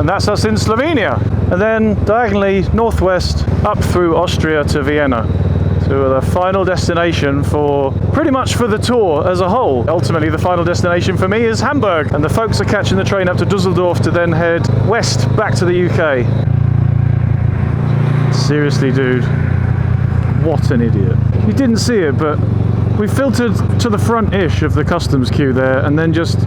that's us in Slovenia. And then diagonally northwest up through Austria to Vienna. So the final destination for pretty much for the tour as a whole. Ultimately, the final destination for me is Hamburg, and the folks are catching the train up to Dusseldorf to then head west back to the UK. Seriously, dude, what an idiot. You didn't see it, but we filtered to the front-ish of the customs queue there and then just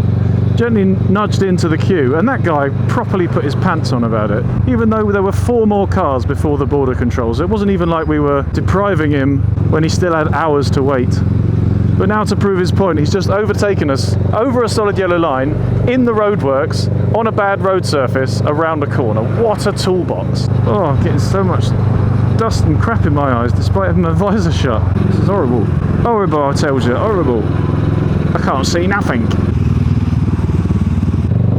gently nudged into the queue, and that guy properly put his pants on about it, even though there were 4 more cars before the border controls. It wasn't even like we were depriving him when he still had hours to wait. But now, to prove his point, he's just overtaken us over a solid yellow line in the roadworks on a bad road surface around a corner. What a toolbox. Oh, I'm getting so much dust and crap in my eyes despite having my visor shut. This is horrible. Horrible, I tell you, horrible. I can't see nothing.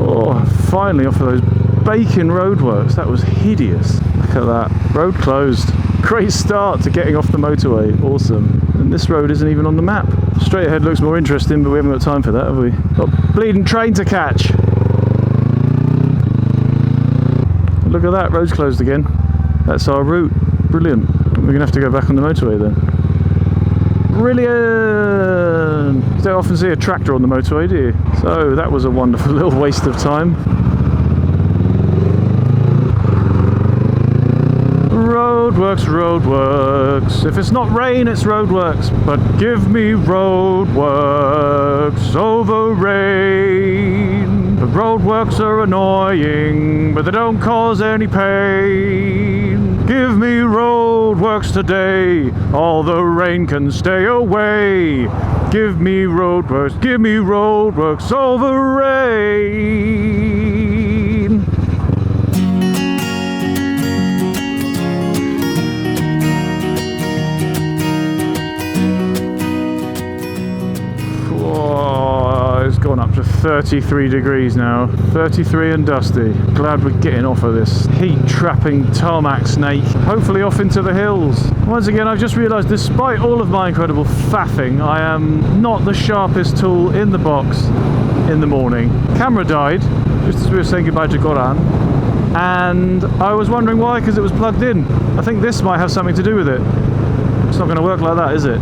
Oh, finally off of those bacon roadworks. That was hideous. Look at that. Road closed. Great start to getting off the motorway. Awesome. And this road isn't even on the map. Straight ahead looks more interesting, but we haven't got time for that, have we? Got a bleeding train to catch. Look at that. Road's closed again. That's our route. Brilliant. We're going to have to go back on the motorway then. Brilliant! You don't often see a tractor on the motorway, do you? So that was a wonderful little waste of time. Roadworks, roadworks. If it's not rain, it's roadworks. But give me roadworks over rain. The roadworks are annoying, but they don't cause any pain. Give me roadworks today, all the rain can stay away. Give me roadworks over rain. Whoa, it's gone up to 33 degrees now. 33 and dusty. Glad we're getting off of this heat-trapping tarmac snake. Hopefully off into the hills. Once again, I've just realised, despite all of my incredible faffing, I am not the sharpest tool in the box in the morning. Camera died, just as we were saying goodbye to Goran. And I was wondering why, because it was plugged in. I think this might have something to do with it. It's not going to work like that, is it?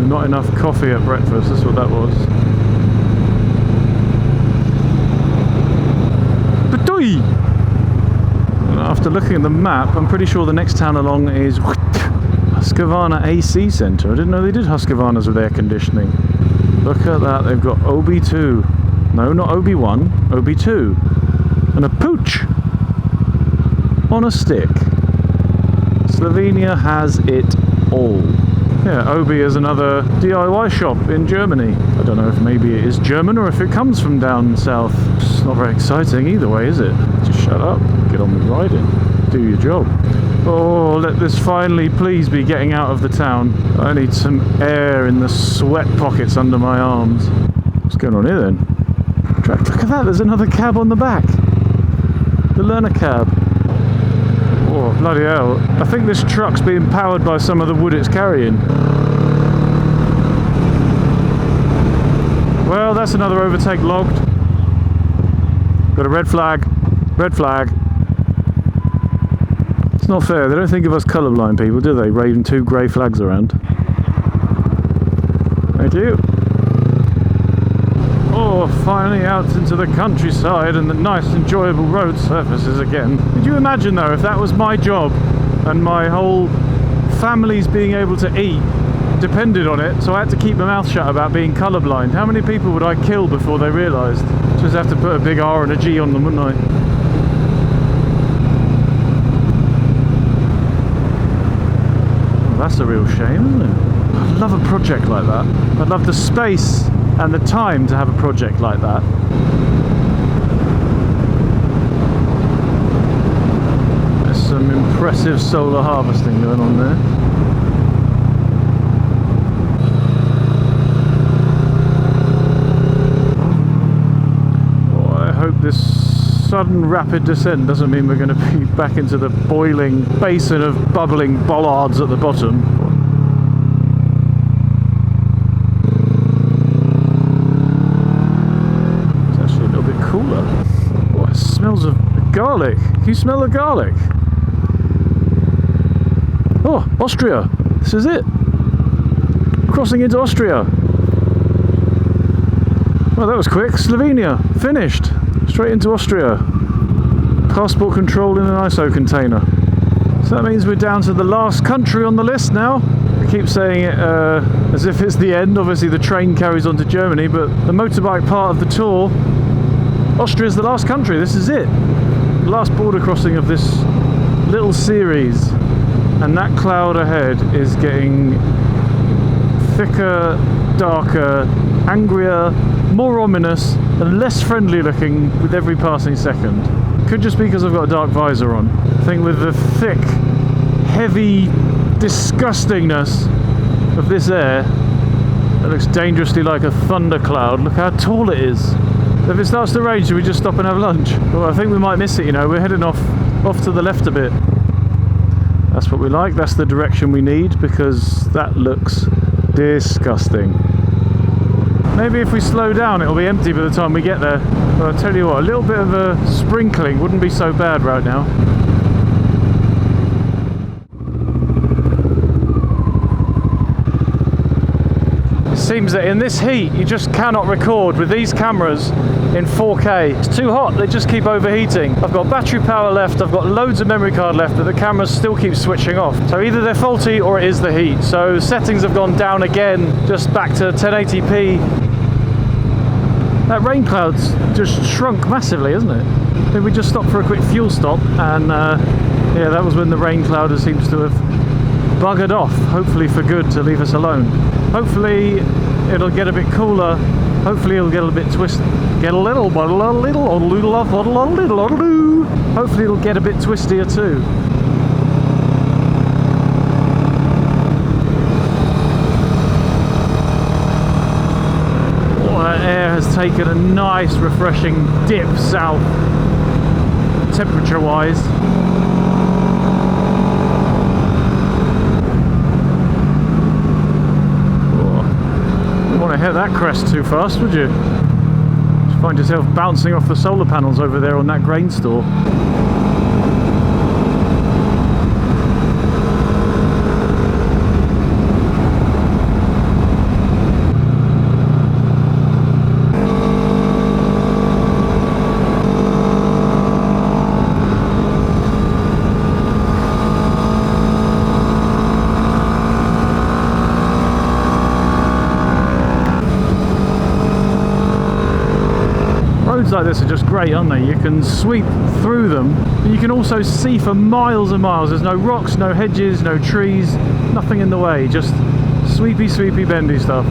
Not enough coffee at breakfast, that's what that was. After looking at the map, I'm pretty sure the next town along is Husqvarna AC Centre. I didn't know they did Husqvarnas with air conditioning. Look at that, they've got OB2. No, not OB1, OB2. And a pooch on a stick. Slovenia has it all. Yeah, OB is another DIY shop in Germany. I don't know if maybe it is German or if it comes from down south. It's not very exciting either way, is it? Just shut up, get on with riding, do your job. Oh, let this finally please be getting out of the town. I need some air in the sweat pockets under my arms. What's going on here then? Look at that, there's another cab on the back. The learner cab. Oh, bloody hell. I think this truck's being powered by some of the wood it's carrying. Well, that's another overtake logged. Got a red flag. Red flag. It's not fair. They don't think of us colourblind people, do they? Waving 2 grey flags around. Thank you. Oh, finally out into the countryside and the nice enjoyable road surfaces again. Could you imagine though if that was my job and my whole family's being able to eat depended on it, so I had to keep my mouth shut about being colourblind? How many people would I kill before they realised? Just have to put a big R and a G on them, wouldn't I? Well, that's a real shame, isn't it? I'd love a project like that. I'd love the space and the time to have a project like that. There's some impressive solar harvesting going on there. Oh, I hope this sudden rapid descent doesn't mean we're going to be back into the boiling basin of bubbling bollards at the bottom. garlic. Can you smell the garlic? Oh, Austria. This is it. Crossing into Austria. Well, that was quick. Slovenia. Finished. Straight into Austria. Passport control in an ISO container. So that means we're down to the last country on the list now. I keep saying it as if it's the end. Obviously the train carries on to Germany, but the motorbike part of the tour, Austria is the last country. This is it. The last border crossing of this little series. And that cloud ahead is getting thicker, darker, angrier, more ominous, and less friendly looking with every passing second. Could just be because I've got a dark visor on. I think with the thick, heavy disgustingness of this air, it looks dangerously like a thundercloud. Look how tall it is. If it starts to rain, should we just stop and have lunch? Well, I think we might miss it, you know. We're heading off to the left a bit. That's what we like. That's the direction we need, because that looks disgusting. Maybe if we slow down it'll be empty by the time we get there. But I'll tell you what, a little bit of a sprinkling wouldn't be so bad right now. It seems that in this heat you just cannot record with these cameras in 4K. It's too hot, they just keep overheating. I've got battery power left, I've got loads of memory card left, but the cameras still keep switching off. So either they're faulty or it is the heat. So settings have gone down again, just back to 1080p. That rain cloud's just shrunk massively, isn't it? Maybe we just stopped for a quick fuel stop, and yeah, that was when the rain cloud seems to have buggered off, hopefully for good, to leave us alone. Hopefully it'll get a bit cooler. Hopefully it'll get a bit twisted. Get a little, but a little, hopefully it'll get a bit twistier too. Oh, that air has taken a nice, refreshing dip south, temperature-wise. Hit that crest too fast, would you? Just find yourself bouncing off the solar panels over there on that grain store. Roads like this are just great, aren't they? You can sweep through them, but you can also see for miles and miles. There's no rocks, no hedges, no trees, nothing in the way, just sweepy, sweepy, bendy stuff.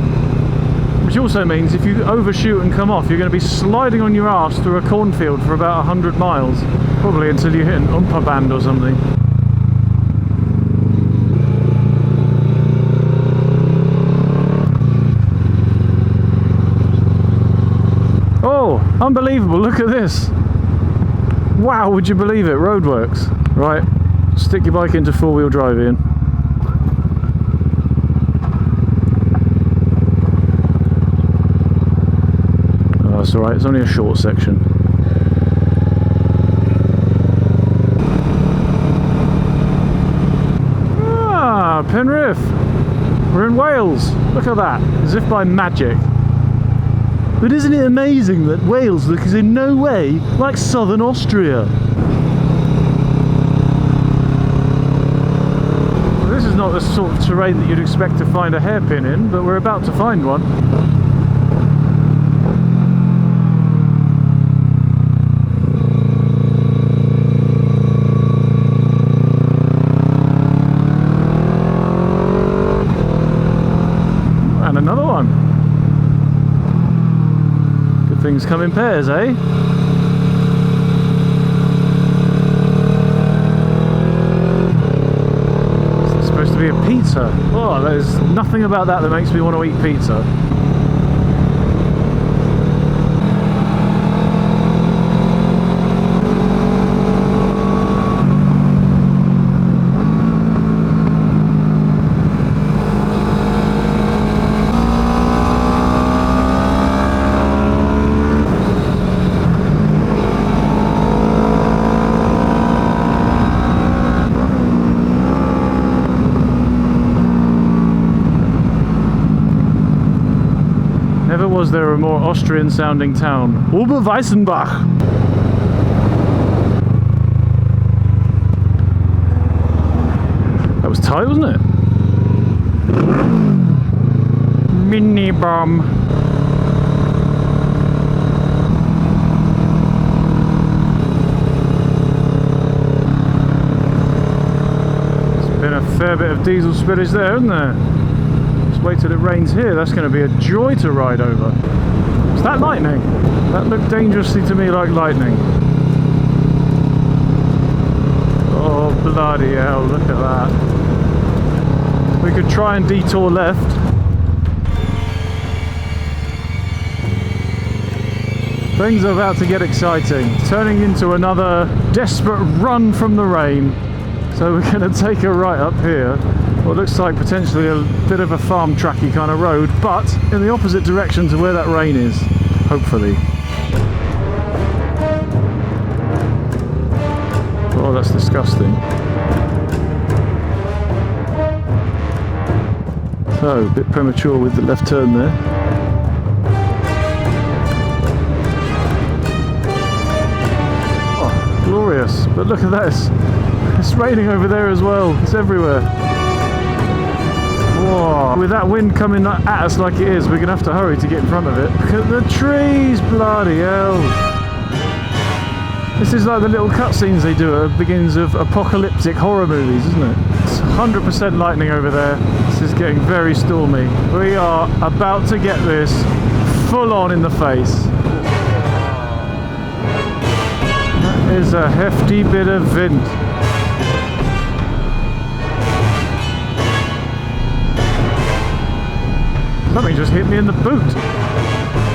Which also means if you overshoot and come off, you're going to be sliding on your arse through a cornfield for about 100 miles, probably until you hit an umpa band or something. Oh, unbelievable, look at this. Wow, would you believe it? Roadworks. Right, stick your bike into four-wheel drive, Ian. Oh, that's alright, it's only a short section. Ah, Penrith. We're in Wales. Look at that, as if by magic. But isn't it amazing that Wales looks in no way like southern Austria? Well, this is not the sort of terrain that you'd expect to find a hairpin in, but we're about to find one. And another one. Things come in pairs, eh? It's supposed to be a pizza. Oh, there's nothing about that that makes me want to eat pizza. they're a more Austrian sounding town. Oberweissenbach. That was tight, wasn't it? Mini bomb. There's been a fair bit of diesel spillage there, isn't there? Just wait till it rains here. That's going to be a joy to ride over. Is that lightning? That looked dangerously to me like lightning. Oh bloody hell, look at that. We could try and detour left. Things are about to get exciting, turning into another desperate run from the rain. So we're going to take a right up here, what looks like potentially a bit of a farm tracky kind of road, but in the opposite direction to where that rain is, hopefully. Oh, that's disgusting. So, a bit premature with the left turn there. Glorious, but look at this. It's raining over there as well. It's everywhere. Whoa. With that wind coming at us like it is, we're going to have to hurry to get in front of it. Look at the trees, bloody hell. This is like the little cutscenes they do at the beginnings of apocalyptic horror movies, isn't it? It's 100% lightning over there. This is getting very stormy. We are about to get this full on in the face. Is a hefty bit of wind. Something just hit me in the boot.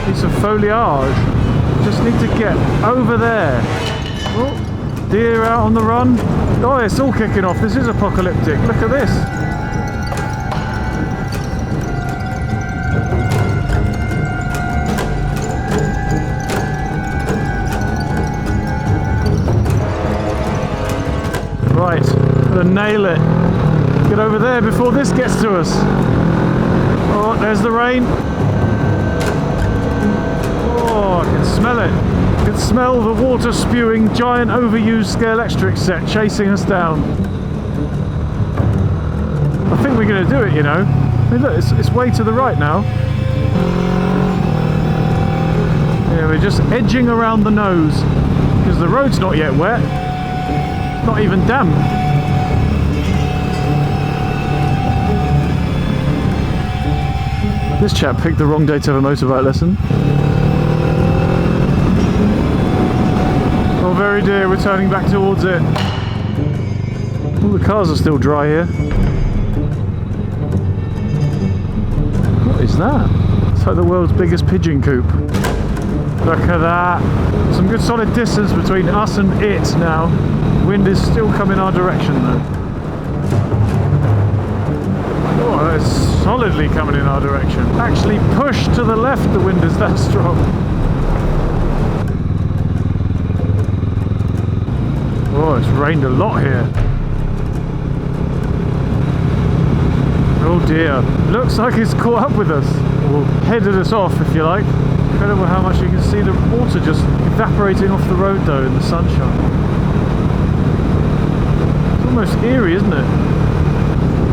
Piece of foliage. Just need to get over there. Oh, deer out on the run. Oh, it's all kicking off. This is apocalyptic. Look at this. Right, gotta nail it. Get over there before this gets to us. Oh, there's the rain. Oh, I can smell it. I can smell the water spewing giant overused scale electric set chasing us down. I think we're gonna do it, you know. I mean, look, it's way to the right now. Yeah, we're just edging around the nose because the road's not yet wet. Not even damp. This chap picked the wrong day to have a motorbike lesson. Oh, very dear, we're turning back towards it. All the cars are still dry here. What is that? It's like the world's biggest pigeon coop. Look at that. Some good solid distance between us and it now. Wind is still coming our direction though. Oh, it's solidly coming in our direction. Actually pushed to the left, the wind is that strong. Oh, it's rained a lot here. Oh dear. Looks like it's caught up with us. Or headed us off, if you like. Incredible how much you can see the water just evaporating off the road though in the sunshine. Almost eerie, isn't it?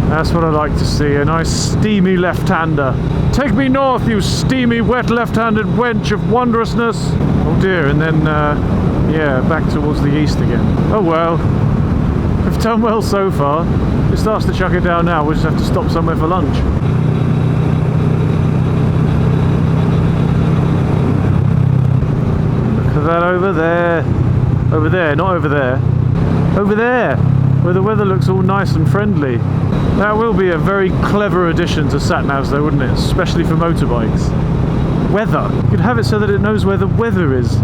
That's what I like to see, a nice steamy left-hander. Take me north, you steamy, wet left-handed wench of wondrousness. Oh dear, and then, yeah, back towards the east again. Oh well, we've done well so far. If it starts to chuck it down now, we'll just have to stop somewhere for lunch. Look at that over there. Over there, not over there. Over there! Where the weather looks all nice and friendly. That will be a very clever addition to sat-navs though, wouldn't it? Especially for motorbikes. Weather. You could have it so that it knows where the weather is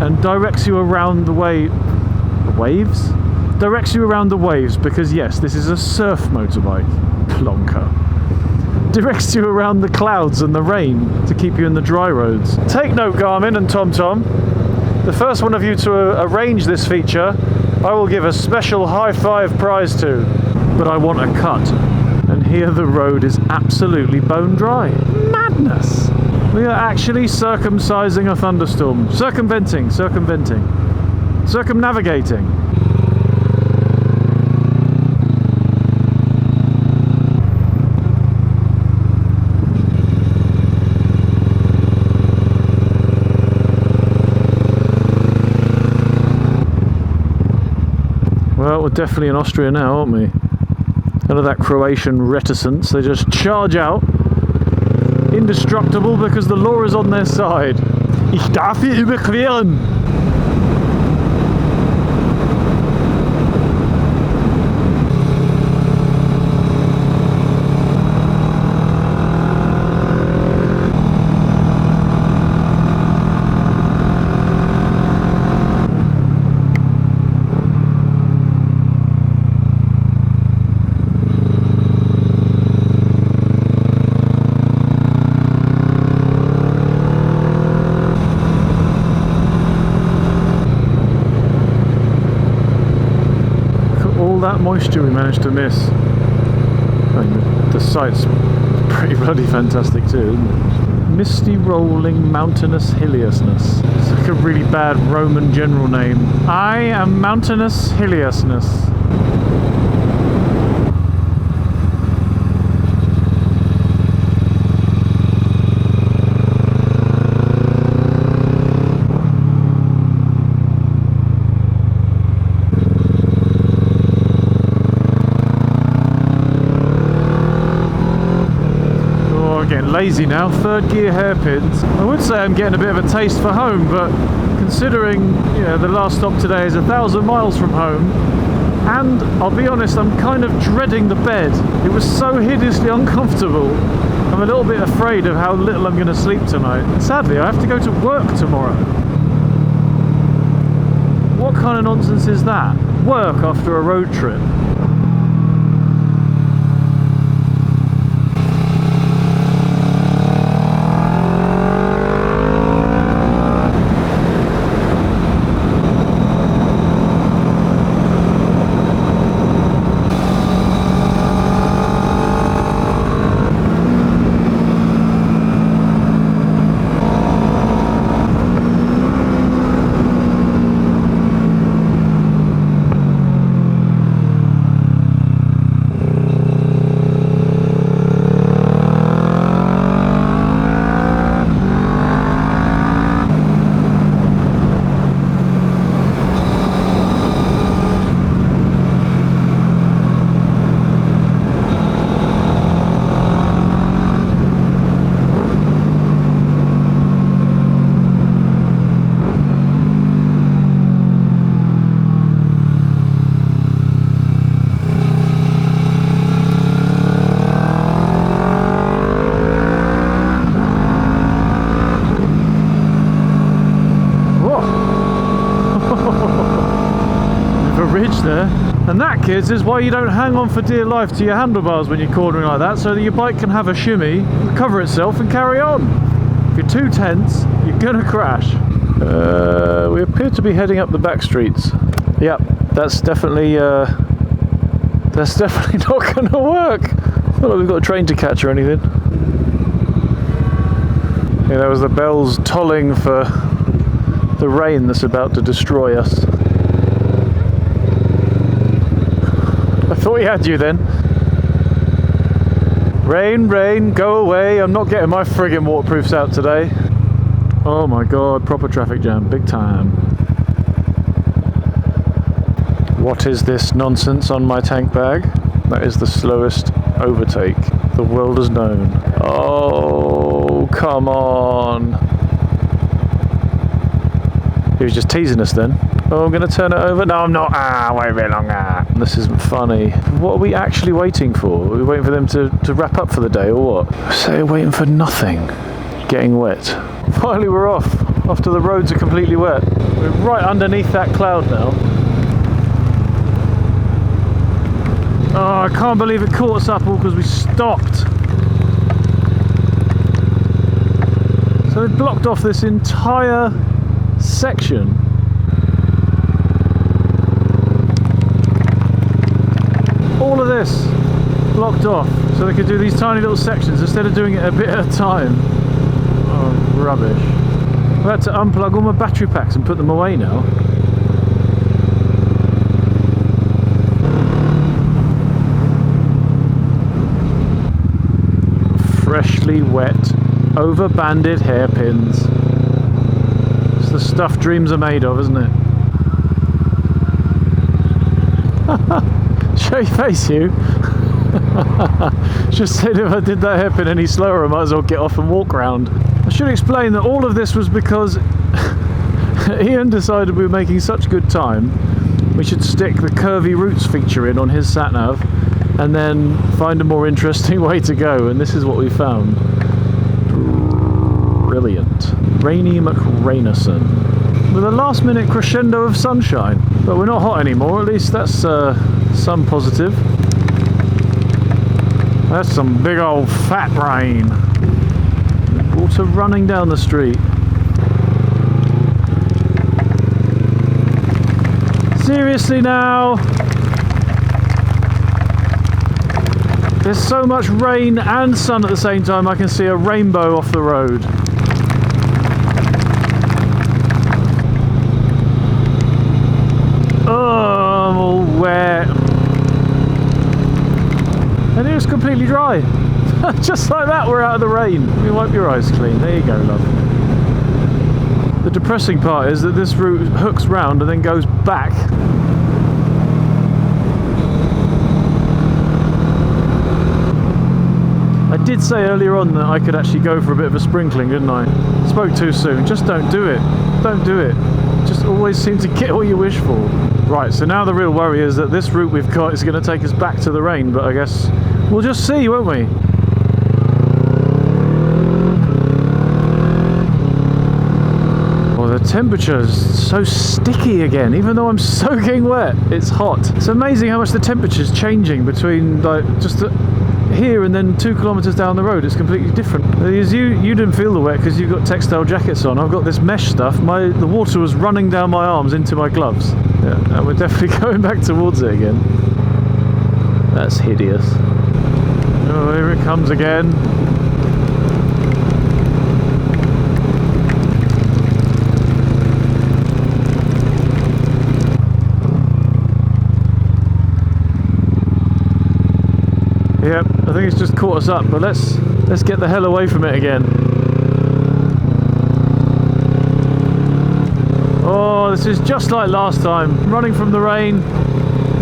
and directs you around the waves? Directs you around the waves because yes, this is a surf motorbike. Plonker. Directs you around the clouds and the rain to keep you in the dry roads. Take note, Garmin and TomTom. The first one of you to arrange this feature I will give a special high-five prize to, but I want a cut. And here the road is absolutely bone dry. Madness! We are actually circumcising a thunderstorm. Circumventing. Circumnavigating. Well, we're definitely in Austria now, aren't we? None of that Croatian reticence. They just charge out. Indestructible because the law is on their side. Ich darf hier überqueren. That moisture we managed to miss. I mean, the site's pretty bloody fantastic too, isn't it? Misty rolling mountainous hiliousness. It's like a really bad Roman general name. I am mountainous hiliousness. Lazy now, third gear hairpins. I would say I'm getting a bit of a taste for home, but considering, you know, the last stop today is 1,000 miles from home, and I'll be honest, I'm kind of dreading the bed. It was so hideously uncomfortable. I'm a little bit afraid of how little I'm going to sleep tonight. And sadly, I have to go to work tomorrow. What kind of nonsense is that? Work after a road trip. There. And that, kids, is why you don't hang on for dear life to your handlebars when you're cornering like that, so that your bike can have a shimmy, recover itself and carry on. If you're too tense, you're gonna crash. We appear to be heading up the back streets. Yep, that's definitely not gonna work. Not like we've got a train to catch or anything. Yeah, that was the bells tolling for the rain that's about to destroy us. I thought he had you then. Rain, rain, go away. I'm not getting my friggin' waterproofs out today. Oh my god, proper traffic jam, big time. What is this nonsense on my tank bag? That is the slowest overtake the world has known. Oh, come on. He was just teasing us then. Oh, I'm going to turn it over. No, I'm not. Wait a bit longer. This isn't funny. What are we actually waiting for? Are we waiting for them to wrap up for the day or what? So waiting for nothing. Getting wet. Finally we're off. After the roads are completely wet. We're right underneath that cloud now. Oh, I can't believe it caught us up all because we stopped. So they blocked off this entire section. All of this blocked off so they could do these tiny little sections instead of doing it a bit at a time. Oh rubbish. I've had to unplug all my battery packs and put them away now. Freshly wet, over-banded hairpins. It's the stuff dreams are made of, isn't it? Show your face, you. Just said if I did that hairpin any slower I might as well get off and walk round. I should explain that all of this was because Ian decided we were making such good time we should stick the curvy routes feature in on his sat-nav and then find a more interesting way to go, and this is what we found. Brilliant. Rainy McRainison with a last minute crescendo of sunshine, but we're not hot anymore, at least that's some positive. That's some big old fat rain. Water running down the street. Seriously now? There's so much rain and sun at the same time I can see a rainbow off the road. Oh, I'm all wet. And it was completely dry. Just like that, we're out of the rain. Let me wipe your eyes clean. There you go, love. The depressing part is that this route hooks round and then goes back. I did say earlier on that I could actually go for a bit of a sprinkling, didn't I? Spoke too soon. Just don't do it. Don't do it. Just always seem to get what you wish for. Right, so now the real worry is that this route we've got is going to take us back to the rain, but I guess we'll just see, won't we? The temperature is so sticky again, even though I'm soaking wet. It's hot. It's amazing how much the temperature is changing between like just here and then 2 kilometers down the road. It's completely different. You didn't feel the wet because you've got textile jackets on. I've got this mesh stuff. The water was running down my arms into my gloves. Yeah, and we're definitely going back towards it again. That's hideous. Oh, here it comes again. Yep, I think it's just caught us up, but let's get the hell away from it again. Oh, this is just like last time. Running from the rain,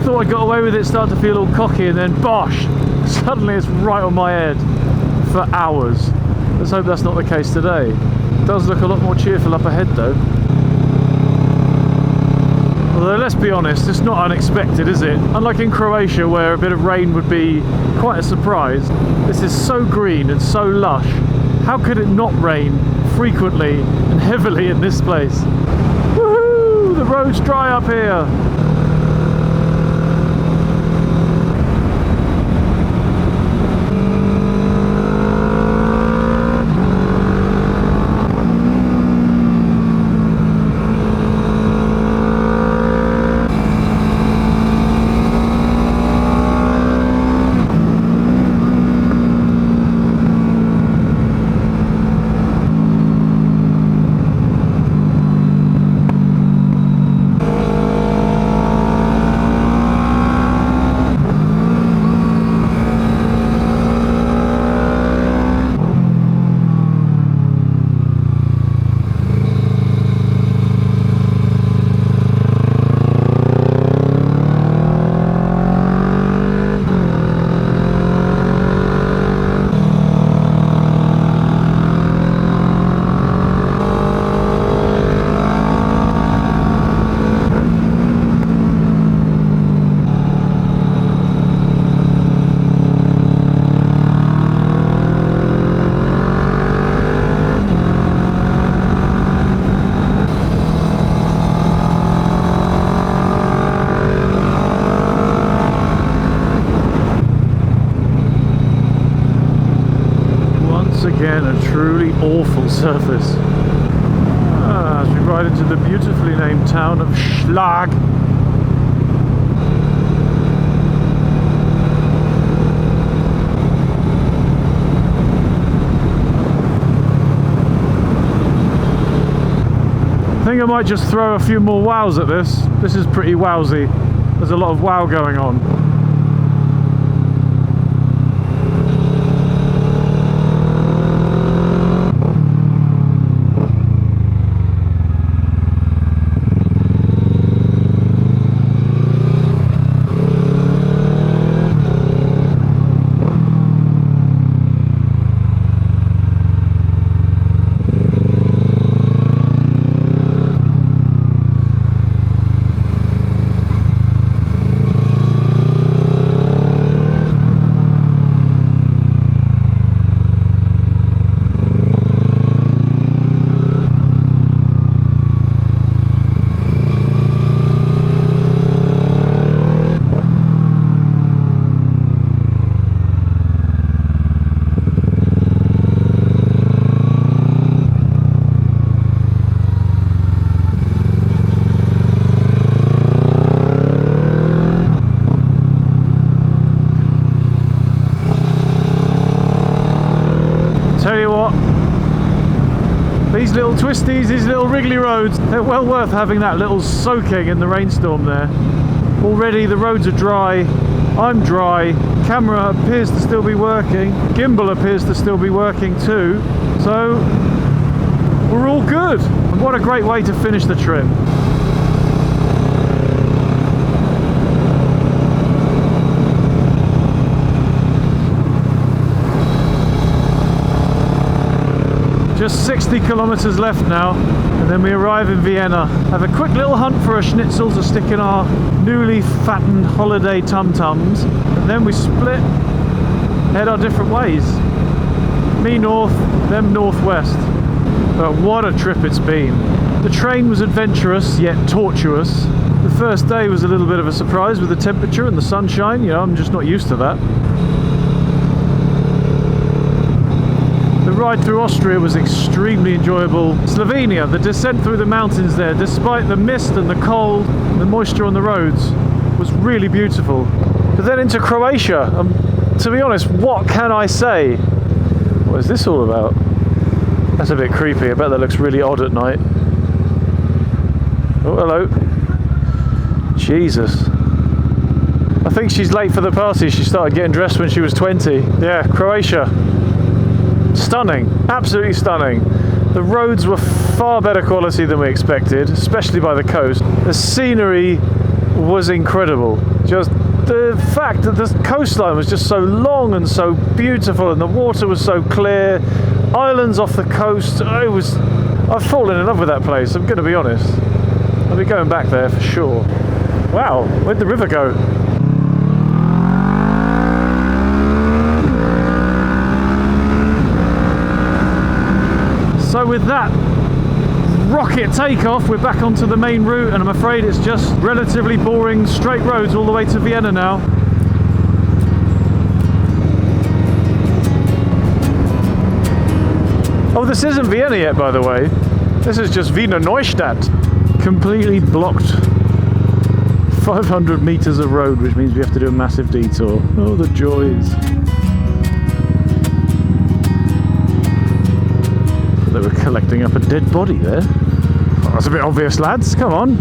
thought I got away with it, started to feel all cocky, and then bosh! Suddenly it's right on my head for hours. Let's hope that's not the case today. It does look a lot more cheerful up ahead though. Although let's be honest, it's not unexpected, is it? Unlike in Croatia where a bit of rain would be quite a surprise, this is so green and so lush. How could it not rain frequently and heavily in this place? Woohoo! The road's dry up here! Again, a truly awful surface. As we ride into the beautifully named town of Schlag. think I might just throw a few more wows at this. This is pretty wowsy. There's a lot of wow going on. Tell you what, these little twisties, these little wriggly roads, they're well worth having that little soaking in the rainstorm there. Already the roads are dry, I'm dry, camera appears to still be working, gimbal appears to still be working too, so we're all good. And what a great way to finish the trip. Just 60 kilometers left now, and then we arrive in Vienna. Have a quick little hunt for a schnitzel to stick in our newly fattened holiday tum-tums, and then we split, head our different ways. Me north, them northwest. But what a trip it's been. The train was adventurous, yet tortuous. The first day was a little bit of a surprise with the temperature and the sunshine. You know, I'm just not used to that. The ride through Austria was extremely enjoyable. Slovenia, the descent through the mountains there, despite the mist and the cold, the moisture on the roads, was really beautiful. But then into Croatia, to be honest, what can I say? What is this all about? That's a bit creepy. I bet that looks really odd at night. Oh, hello. Jesus. I think she's late for the party. She started getting dressed when she was 20. Yeah, Croatia. Stunning, absolutely stunning. The roads were far better quality than we expected, especially by the coast. The scenery was incredible. Just the fact that the coastline was just so long and so beautiful, and the water was so clear. Islands off the coast. I've fallen in love with that place, I'm going to be honest. I'll be going back there for sure. Wow, where'd the river go? So with that rocket takeoff, we're back onto the main route, and I'm afraid it's just relatively boring straight roads all the way to Vienna now. Oh, this isn't Vienna yet, by the way. This is just Wiener Neustadt. Completely blocked 500 meters of road, which means we have to do a massive detour. Oh, the joys. They were collecting up a dead body there. Oh, that's a bit obvious, lads. Come on.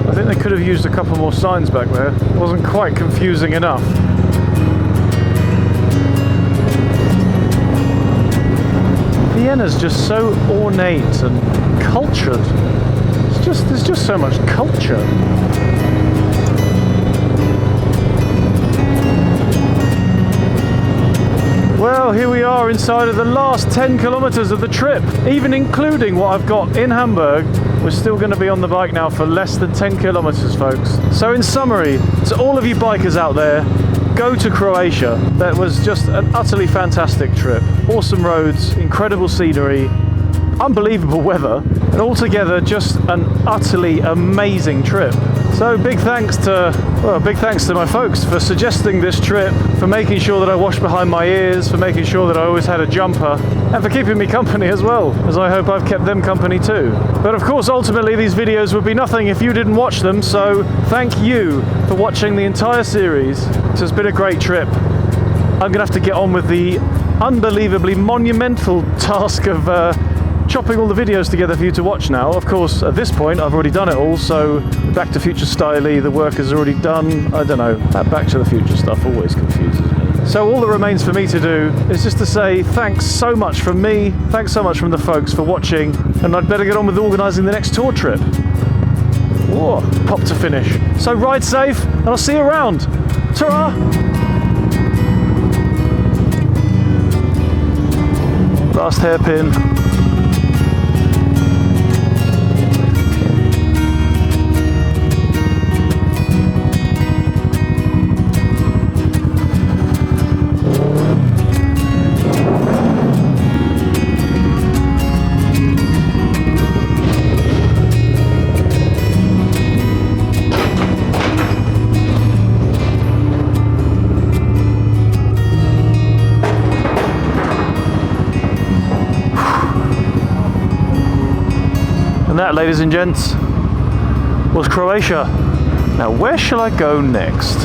I think they could have used a couple more signs back there. It wasn't quite confusing enough. Vienna's just so ornate and cultured. There's just so much culture. Well, here we are inside of the last 10 kilometers of the trip. Even including what I've got in Hamburg, we're still going to be on the bike now for less than 10 kilometers, folks. So in summary, to all of you bikers out there, go to Croatia. That was just an utterly fantastic trip. Awesome roads, incredible scenery, unbelievable weather, and altogether just an utterly amazing trip. So big thanks to my folks for suggesting this trip, for making sure that I washed behind my ears, for making sure that I always had a jumper, and for keeping me company as well, as I hope I've kept them company too. But of course, ultimately these videos would be nothing if you didn't watch them, so thank you for watching the entire series. This has been a great trip. I'm gonna have to get on with the unbelievably monumental task of chopping all the videos together for you to watch now. Of course, at this point, I've already done it all, so Back to Future style-y, the work is already done. I don't know, that Back to the Future stuff always confuses me. So all that remains for me to do is just to say thanks so much from me, thanks so much from the folks for watching, and I'd better get on with organising the next tour trip. Whoa, pop to finish. So ride safe, and I'll see you around. Ta-ra! Last hairpin. And that, ladies and gents, was Croatia. Now, where shall I go next?